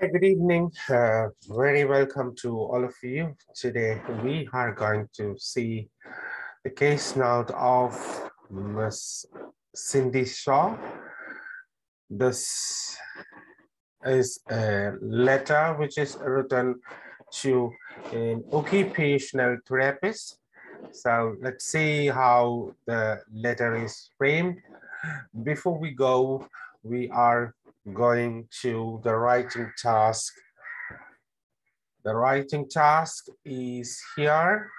Hi, good evening. Very welcome to all of you. Today we are going to see the case note of Miss Cindy Shaw. This is a letter which is written to an occupational therapist. So let's see how the letter is framed. Before we go, we are going to the writing task. The writing task is here.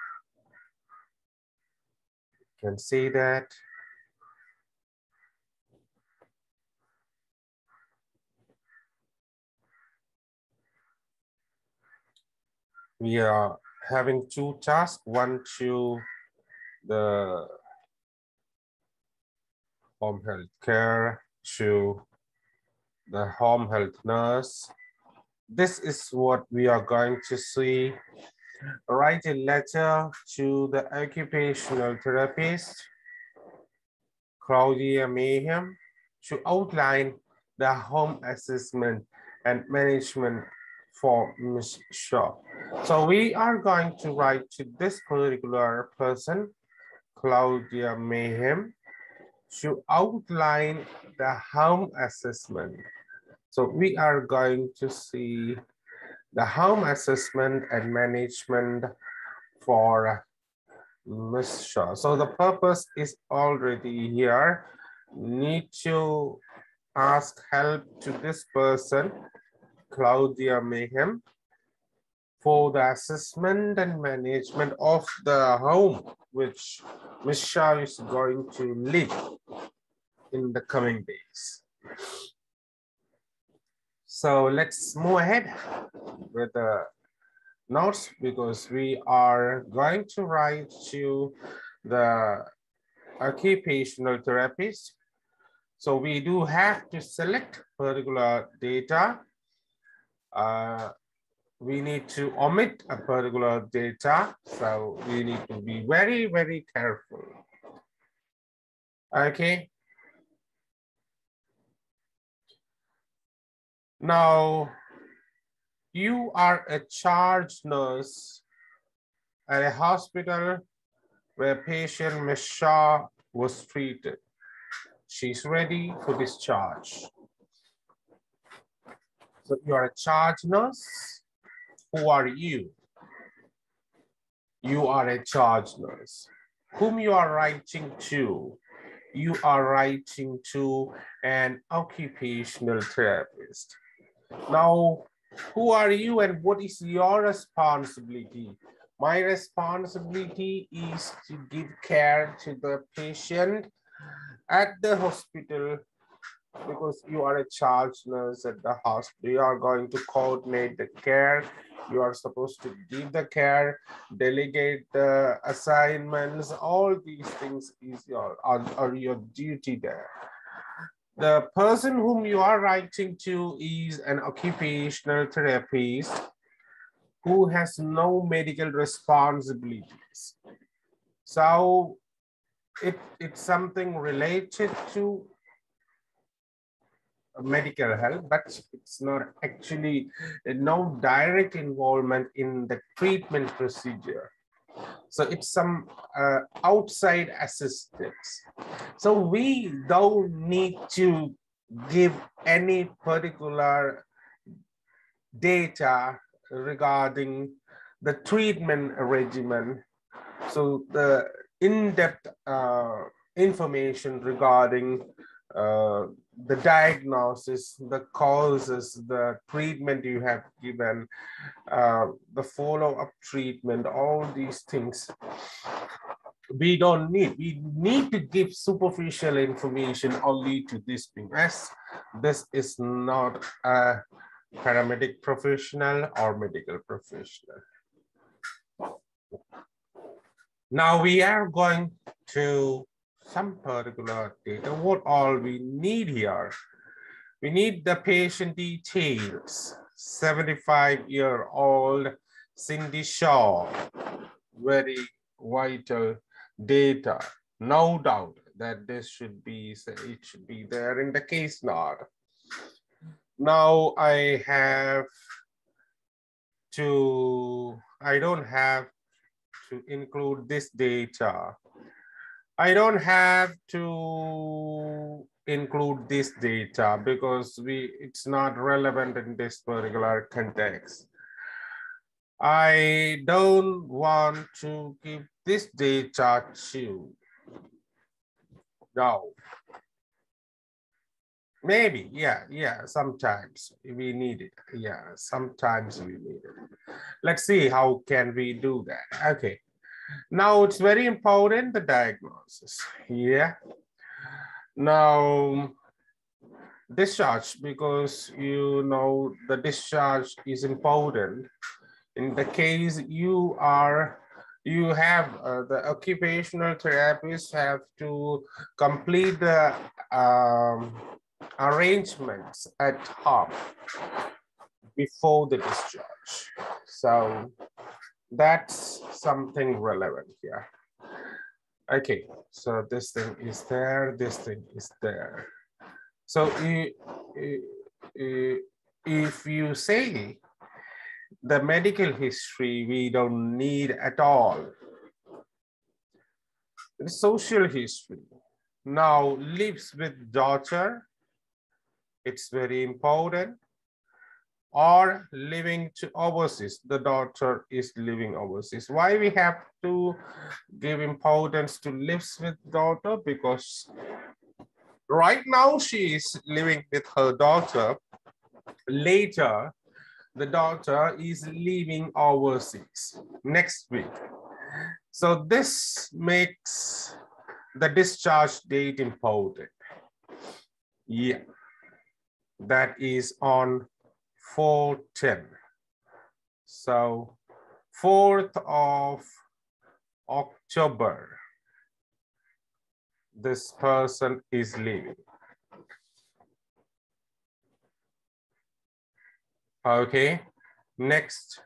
You can see that. We are having two tasks, one to the home health care, to the home health nurse. This is what we are going to see. Write a letter to the occupational therapist, Claudia Mayhem, to outline the home assessment and management for Ms. Shaw. So we are going to write to this particular person, Claudia Mayhem, to outline the home assessment. So we are going to see the home assessment and management for Ms. Shaw. So the purpose is already here. Need to ask help to this person, Claudia Mayhem, for the assessment and management of the home which Ms. Shaw is going to live in the coming days. So let's move ahead with the notes because we are going to write to the occupational therapist. So we do have to select particular data. We need to omit a particular data. So we need to be very, very careful. Okay. Now, you are a charge nurse at a hospital where patient Ms. Shaw was treated. She's ready for discharge. So you are a charge nurse. Who are you? You are a charge nurse. Whom you are writing to? You are writing to an occupational therapist. Now, who are you and what is your responsibility? My responsibility is to give care to the patient at the hospital because you are a charge nurse at the hospital. You are going to coordinate the care. You are supposed to give the care, delegate the assignments. All these things is are your duty there. The person whom you are writing to is an occupational therapist who has no medical responsibilities. So it's something related to medical health, but it's not actually no direct involvement in the treatment procedure. So it's some outside assistance. So we don't need to give any particular data regarding the treatment regimen. So the in-depth information regarding the diagnosis, the causes, the treatment you have given, the follow-up treatment, all these things we don't need. We need to give superficial information only to this thing, as this is not a paramedic professional or medical professional. Now we are going to some particular data. What all we need here? We need the patient details. 75-year-old Cindy Shaw. Very vital data. No doubt that this should be, it should be there in the case note. Now I don't have to include this data. I don't have to include this data because it's not relevant in this particular context. I don't want to give this data to. No. Maybe, yeah, sometimes we need it. Yeah, sometimes we need it. Let's see how can we do that. Okay. Now it's very important, the diagnosis. Yeah. Now, discharge, because you know the discharge is important. In the case you have the occupational therapists have to complete the arrangements at home before the discharge. So that's something relevant here. Okay, so this thing is there, this thing is there. So if you say the medical history, we don't need at all. The social history. Now lives with daughter, it's very important. Or living to overseas, the daughter is living overseas. Why we have to give importance to lives with daughter? Because right now she is living with her daughter. Later, the daughter is leaving overseas next week. So this makes the discharge date important. Yeah, that is on 4/10. So 4th of October, this person is leaving. Okay, next.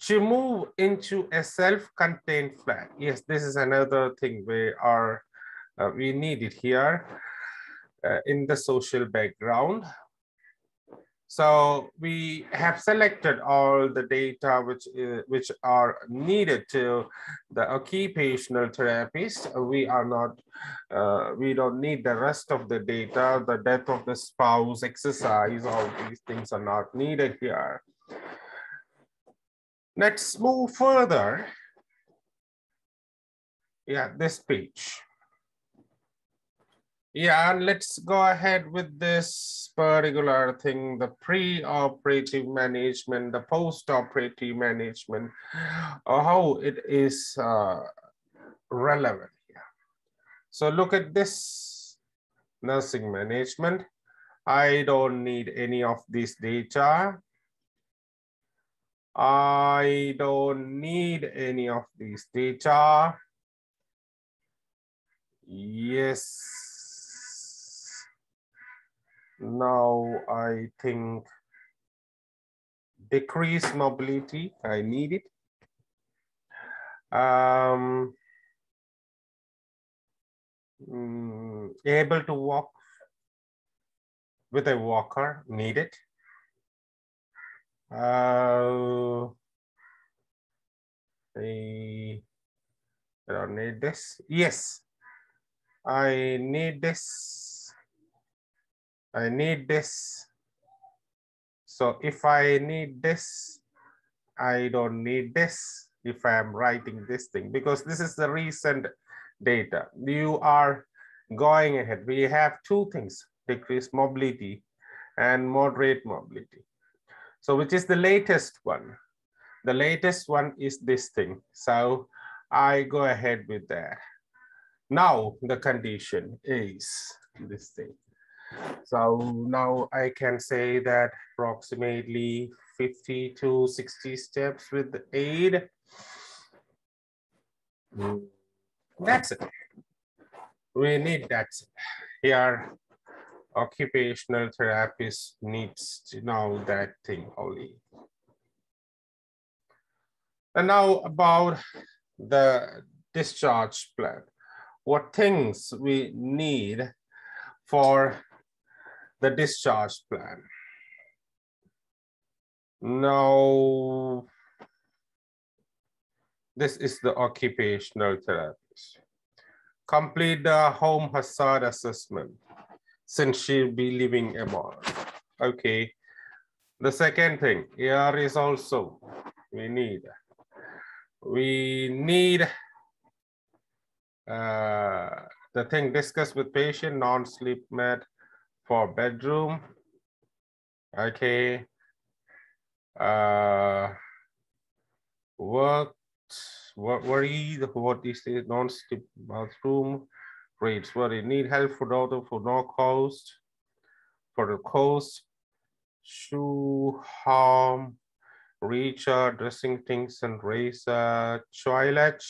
To move into a self-contained flat. Yes, this is another thing we need it here in the social background. So we have selected all the data which are needed to the occupational therapist. We don't need the rest of the data, the death of the spouse, exercise, all these things are not needed here. Let's move further. Yeah, this page. Yeah, let's go ahead with this particular thing, the pre-operative management, the post-operative management, how it is relevant here. So look at this nursing management. I don't need any of this data. I don't need any of these data. Yes. Now I think decrease mobility, I need it. Able to walk with a walker, need it. I don't need this. Yes, I need this. I need this. So if I need this, I don't need this if I'm writing this thing, because this is the recent data. You are going ahead. We have two things, decreased mobility and moderate mobility. So which is the latest one? The latest one is this thing. So I go ahead with that. Now the condition is this thing. So now I can say that approximately 50 to 60 steps with the aid. That's it. We need that. Here, occupational therapist needs to know that thing only. And now about the discharge plan. What things we need for the discharge plan. Now, this is the occupational therapist. Complete the home hazard assessment since she'll be living among. Okay. The second thing here is also we need the thing discussed with patient, non-sleep med for bedroom. Okay. Worry, what is the non-sleep bathroom rates? Worry, need help for daughter for no cost, for the cost, shoe harm, recharge, dressing things and razor, toilet.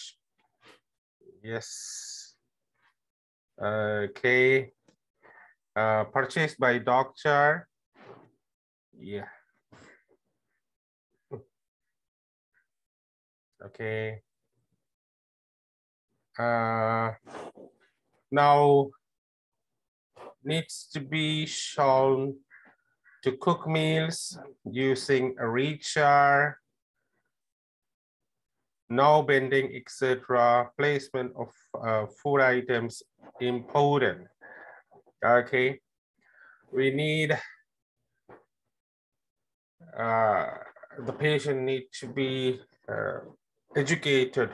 Yes. Okay. Purchased by doctor. Yeah. Okay. Now needs to be shown to cook meals using a reacher, no bending, etc. Placement of food items important. Okay, we need the patient need to be educated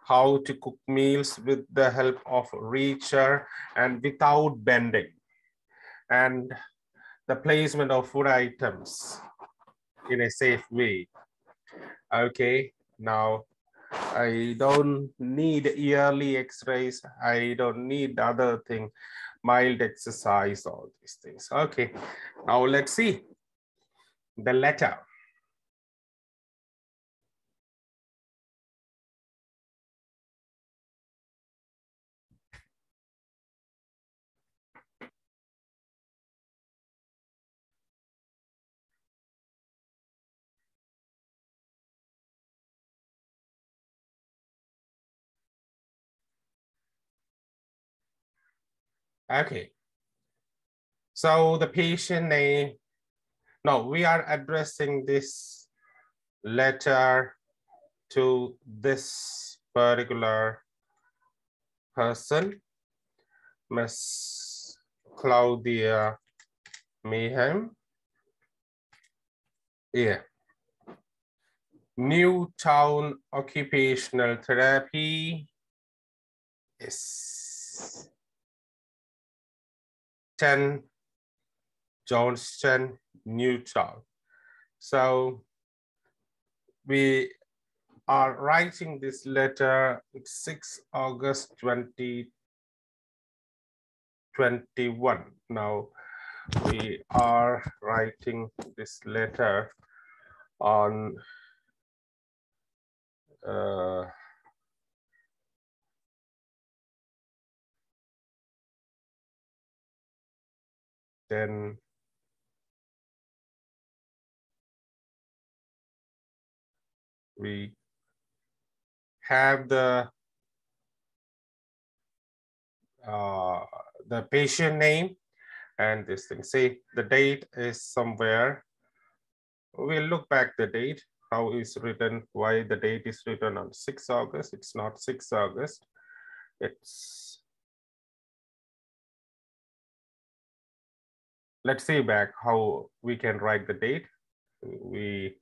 how to cook meals with the help of reacher and without bending, and the placement of food items in a safe way. Okay, now I don't need yearly x-rays. I don't need other thing, mild exercise, all these things. Okay, now let's see the letter. Okay, so the patient name, no, we are addressing this letter to this particular person, Miss Claudia Mayhem. Yeah. Newtown Occupational Therapy is 10 Johnston, Newtown. So we are writing this letter 6 August 2021. Now we are writing this letter on then we have the patient name and this thing. See, the date is somewhere. We'll look back the date, how is written, why the date is written on 6 August. It's not 6 August. It's, let's see back how we can write the date. We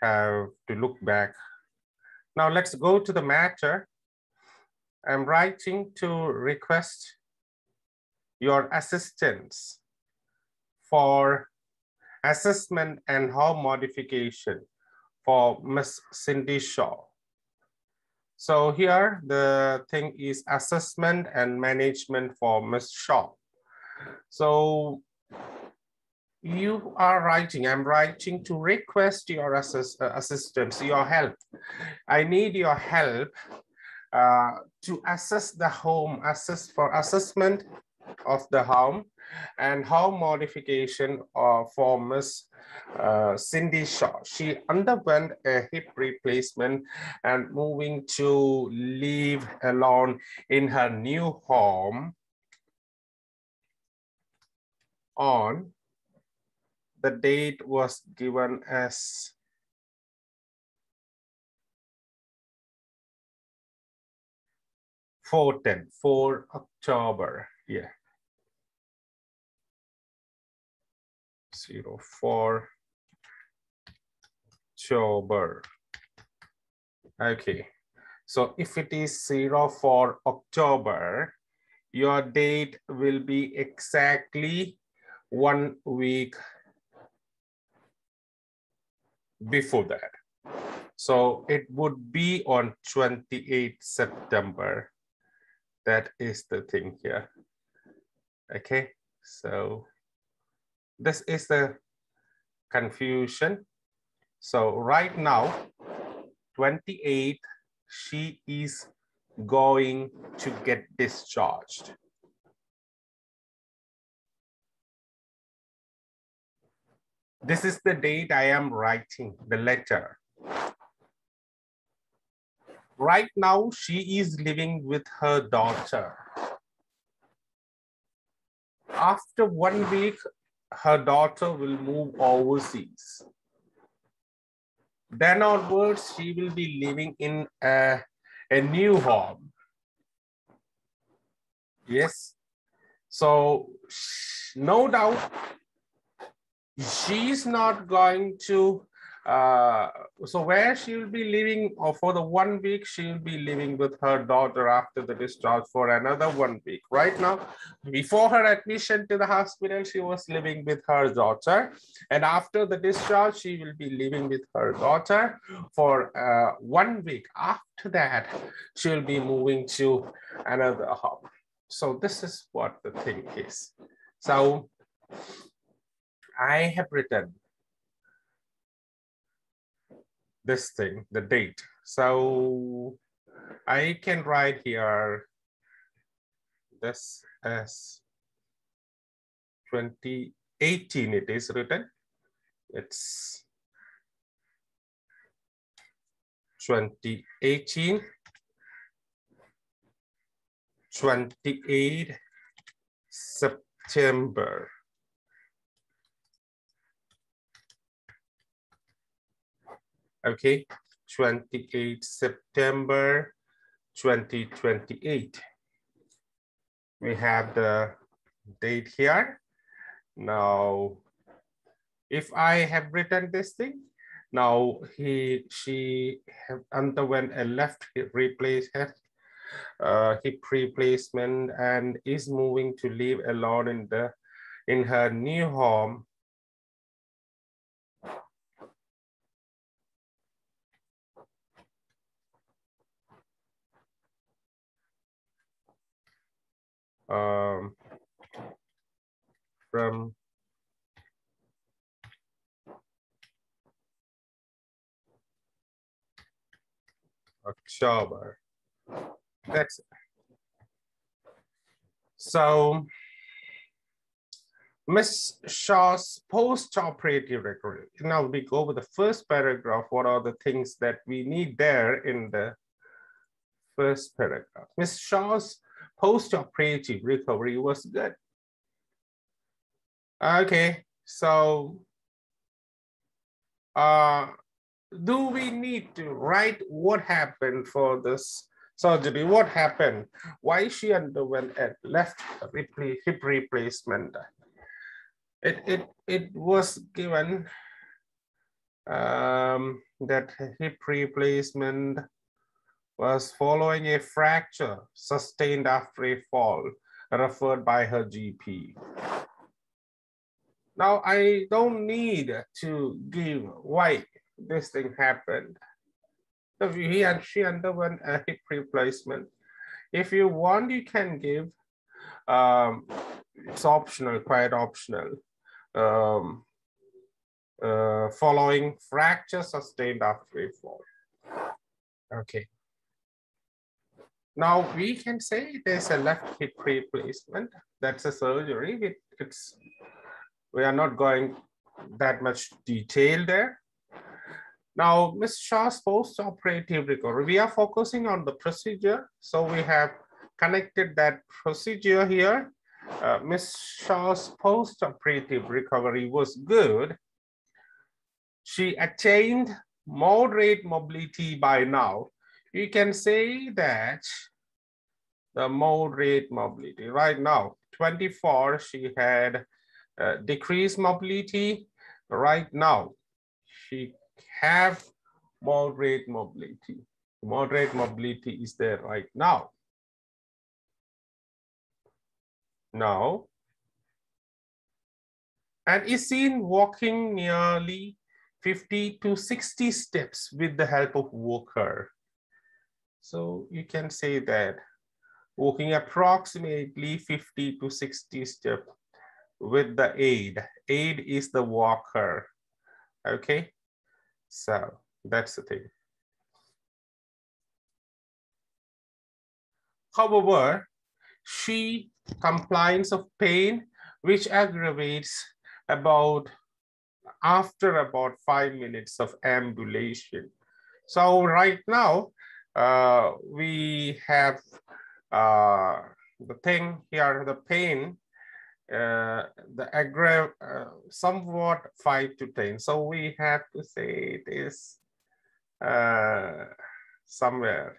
have to look back. Now let's go to the matter. I'm writing to request your assistance for assessment and home modification for Miss Cindy Shaw. So here the thing is assessment and management for Miss Shaw. So you are writing, I'm writing to request your assistance, your help. I need your help to assess the home, for assessment of the home and home modification for Miss Cindy Shaw. She underwent a hip replacement and moving to live alone in her new home on, the date was given as 4 October. Yeah. 04 October. Okay. So if it is 04 October, your date will be exactly 1 week before that. So it would be on 28 September. That is the thing here. Okay, so this is the confusion. So right now, 28, she is going to get discharged. This is the date I am writing the letter. Right now, she is living with her daughter. After 1 week, her daughter will move overseas. Then onwards, she will be living in a new home. Yes. So no doubt, she's not going to, so where she will be living, or for the 1 week, she will be living with her daughter after the discharge for another 1 week. Right now, before her admission to the hospital, she was living with her daughter. And after the discharge, she will be living with her daughter for 1 week. After that, she will be moving to another home. So this is what the thing is. So I have written this thing, the date. So I can write here this as 2018 it is written. It's 2018, 28 September. Okay, 28 September 2028. We have the date here. Now, if I have written this thing, now she have underwent a hip replacement and is moving to live alone in her new home. From October. That's it. So Ms. Shaw's post-operative record. Now we go over the first paragraph. What are the things that we need there in the first paragraph? Ms. Shaw's post-operative recovery was good. Okay, so do we need to write what happened for this surgery? What happened? Why she underwent a left hip replacement? It was given that hip replacement was following a fracture sustained after a fall, referred by her GP. Now, I don't need to give why this thing happened. So she underwent a hip replacement. If you want, you can give, it's optional, quite optional. Following fracture sustained after a fall. Okay. Now we can say there's a left hip replacement. That's a surgery. We are not going that much detail there. Now, Ms. Shaw's post-operative recovery, we are focusing on the procedure. So we have connected that procedure here Ms. Shaw's post-operative recovery was good. She attained moderate mobility by now. You can say that the moderate mobility right now, 24, she had decreased mobility. Right now, she have moderate mobility. Moderate mobility is there right now. Now, and is seen walking nearly 50 to 60 steps with the help of walker. So you can say that walking approximately 50 to 60 steps with the aid. Aid is the walker. Okay, so that's the thing. However, she complains of pain, which aggravates after about 5 minutes of ambulation. So right now, we have the thing here, the pain, somewhat 5 to 10. So we have to say it is somewhere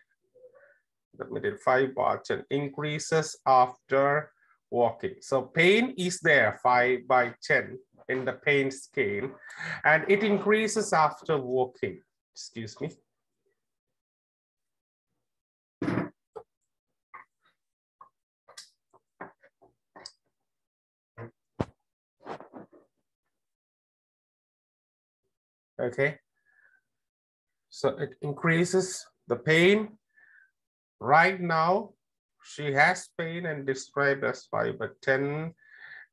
the middle 5 parts and increases after walking. So pain is there 5 by 10 in the pain scale, and it increases after walking. Excuse me. Okay, so it increases the pain. Right now, she has pain and described as 5 by 10.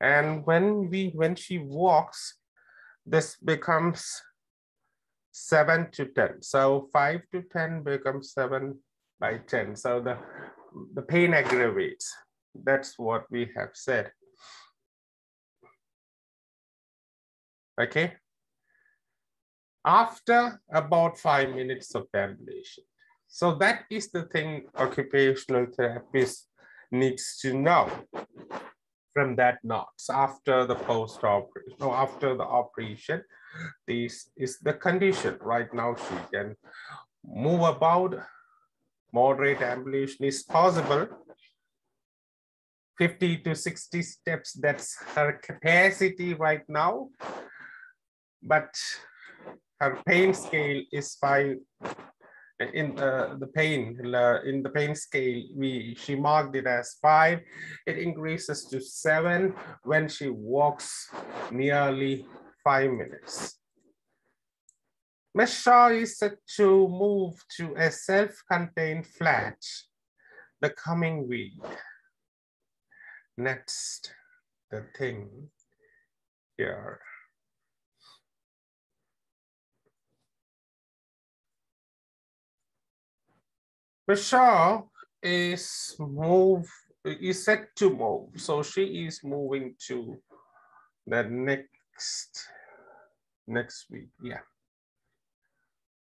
And when she walks, this becomes 7 to 10. So 5 to 10 becomes 7 by 10. So the pain aggravates. That's what we have said. Okay. After about 5 minutes of ambulation. So that is the thing occupational therapist needs to know from that notes after the post-operation, or after the operation. This is the condition. Right now she can move about. Moderate ambulation is possible. 50 to 60 steps, that's her capacity right now. But her pain scale is 5. In the pain scale, she marked it as 5. It increases to 7 when she walks nearly 5 minutes. Ms. Shaw is set to move to a self-contained flat the coming week. Next, the thing here. Ms. Shaw is set to move. So she is moving to the next week. Yeah.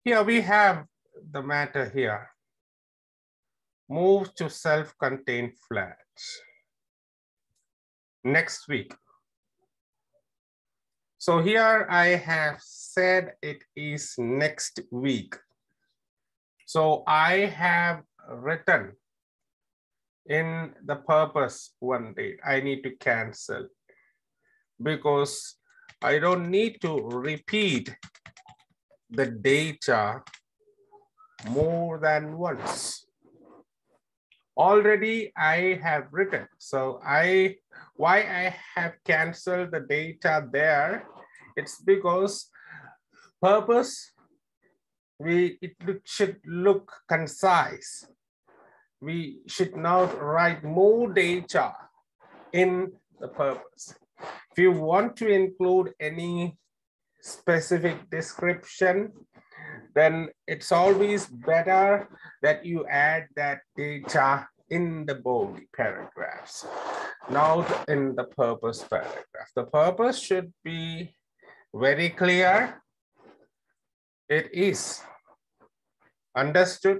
Here we have the matter here. Move to self-contained flats next week. So here I have said it is next week. So I have written in the purpose one date. I need to cancel because I don't need to repeat the data more than once. Already I have written. So why I have canceled the data there, it's because purpose, it should look concise. We should not write more data in the purpose. If you want to include any specific description, then it's always better that you add that data in the body paragraphs, not in the purpose paragraph. The purpose should be very clear. It is understood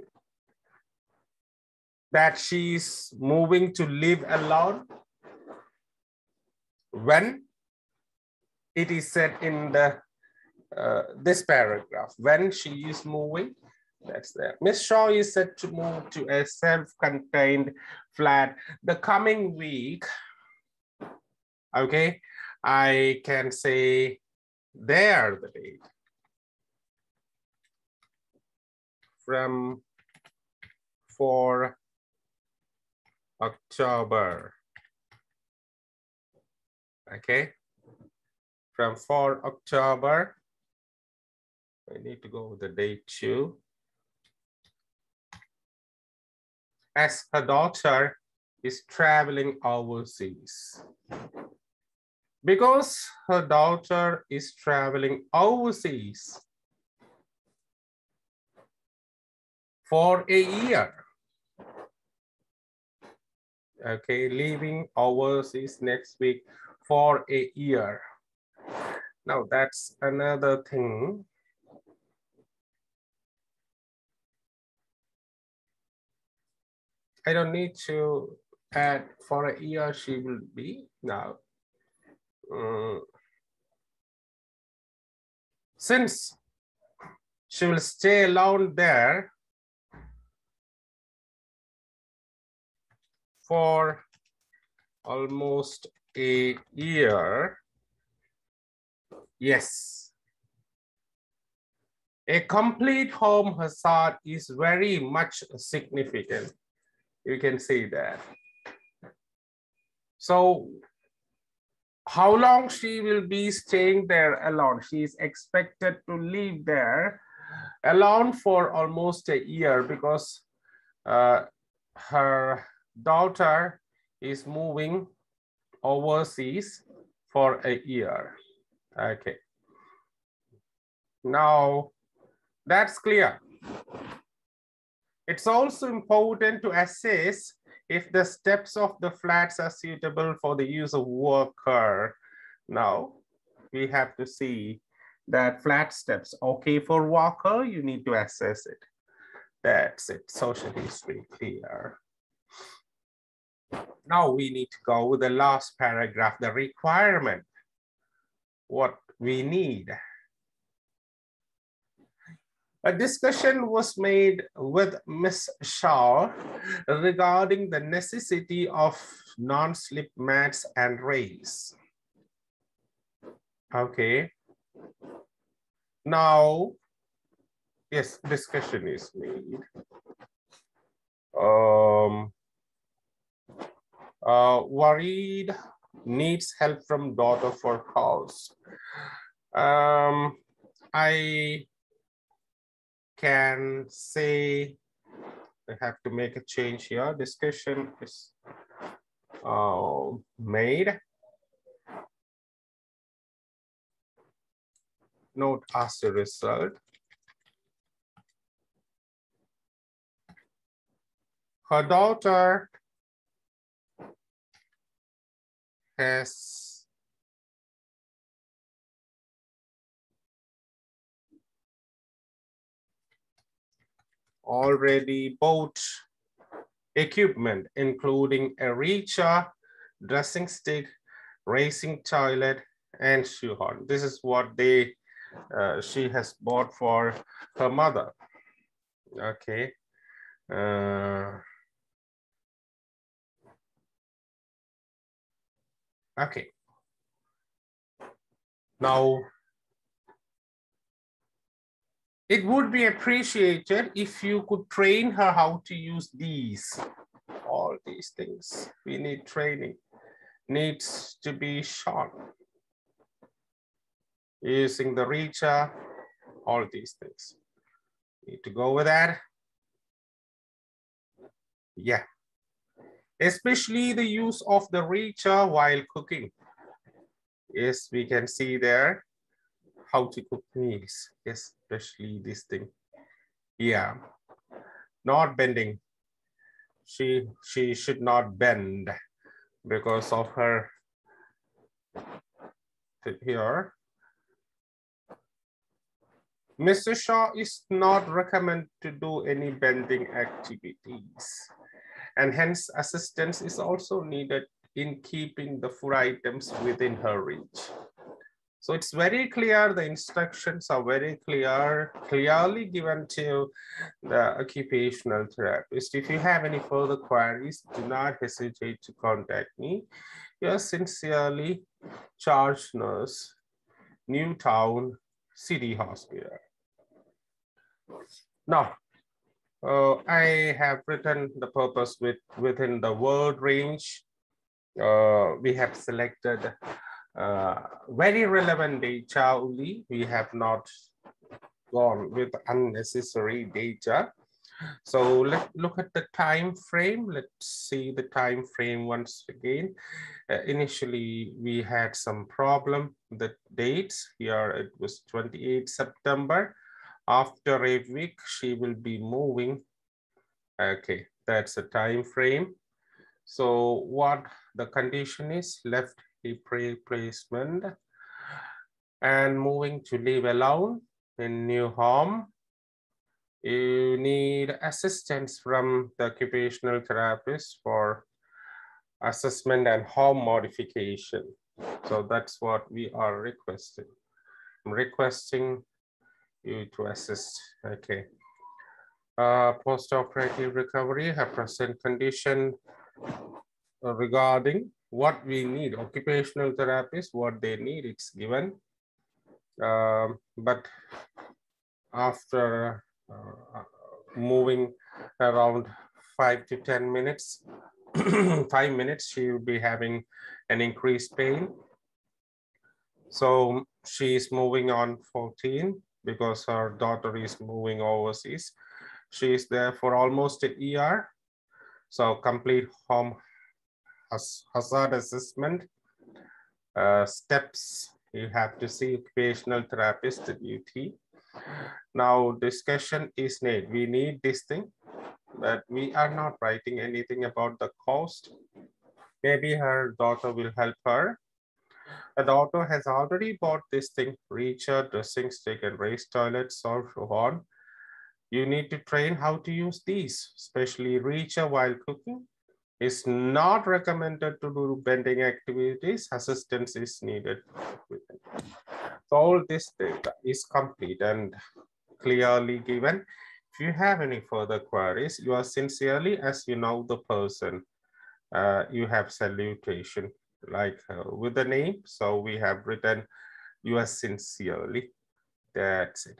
that she's moving to live alone. When it is said in the this paragraph, when she is moving, that's there. Miss Shaw is set to move to a self-contained flat the coming week. Okay, I can say there the date. From 4 October. Okay, from 4 October. I need to go with the date too. As her daughter is traveling overseas. Because her daughter is traveling overseas for a year. Okay, leaving overseas next week for a year. Now that's another thing. I don't need to add for a year she will be now. Since she will stay alone there for almost a year, yes, a complete home hazard is very much significant. You can say that. So how long she will be staying there alone? She is expected to live there alone for almost a year because her daughter is moving overseas for a year. Okay. Now that's clear. It's also important to assess if the steps of the flats are suitable for the use of worker. Now we have to see that flat steps okay for walker, you need to assess it. That's it, social history clear. Now we need to go with the last paragraph, the requirement, what we need. A discussion was made with Ms. Shaw regarding the necessity of non-slip mats and rails. Okay. Now, yes, discussion is made. Worried, needs help from daughter for house. I can say I have to make a change here. Discussion is made. Note as a result. Her daughter has already bought equipment, including a reacher, dressing stick, racing toilet, and shoehorn. This is what she has bought for her mother. Okay. Okay. Now, it would be appreciated if you could train her how to use all these things. We need training. Needs to be shown. Using the reacher, all these things. Need to go with that. Yeah. Especially the use of the reacher while cooking. Yes, we can see there how to cook meals, especially this thing. Yeah, not bending. She should not bend because of her here. Mr. Shaw is not recommended to do any bending activities, and hence assistance is also needed in keeping the food items within her reach. So it's very clear, the instructions are very clearly given to the occupational therapist. If you have any further queries, do not hesitate to contact me. Yours sincerely, Charge Nurse, Newtown City Hospital. Now, I have written the purpose within the word range. We have selected very relevant data only. We have not gone with unnecessary data. So let's look at the time frame. Let's see the time frame once again. Initially, we had some problem. The dates here, it was 28 September. After a week, she will be moving. Okay, that's a time frame. So what the condition is, left hip replacement and moving to live alone in new home. You need assistance from the occupational therapist for assessment and home modification. So that's what we are requesting. I'm requesting you to assist. Okay. Post-operative recovery, her present condition regarding what we need. Occupational therapist, what they need, it's given. But after moving around 5 to 10 minutes, 5 minutes, she will be having an increased pain. So she is moving on 14 because her daughter is moving overseas. She is there for almost a year. So complete home hazard assessment steps. You have to see occupational therapist duty. Now discussion is made. We need this thing, but we are not writing anything about the cost. Maybe her daughter will help her. The daughter has already bought this thing, reacher, dressing stick, and raised toilet, so on. You need to train how to use these, especially reacher while cooking. It's not recommended to do bending activities. Assistance is needed. So all this data is complete and clearly given. If you have any further queries, you are sincerely, as you know the person, you have salutation like with the name. So we have written you are sincerely. That's it.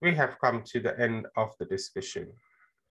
We have come to the end of the discussion.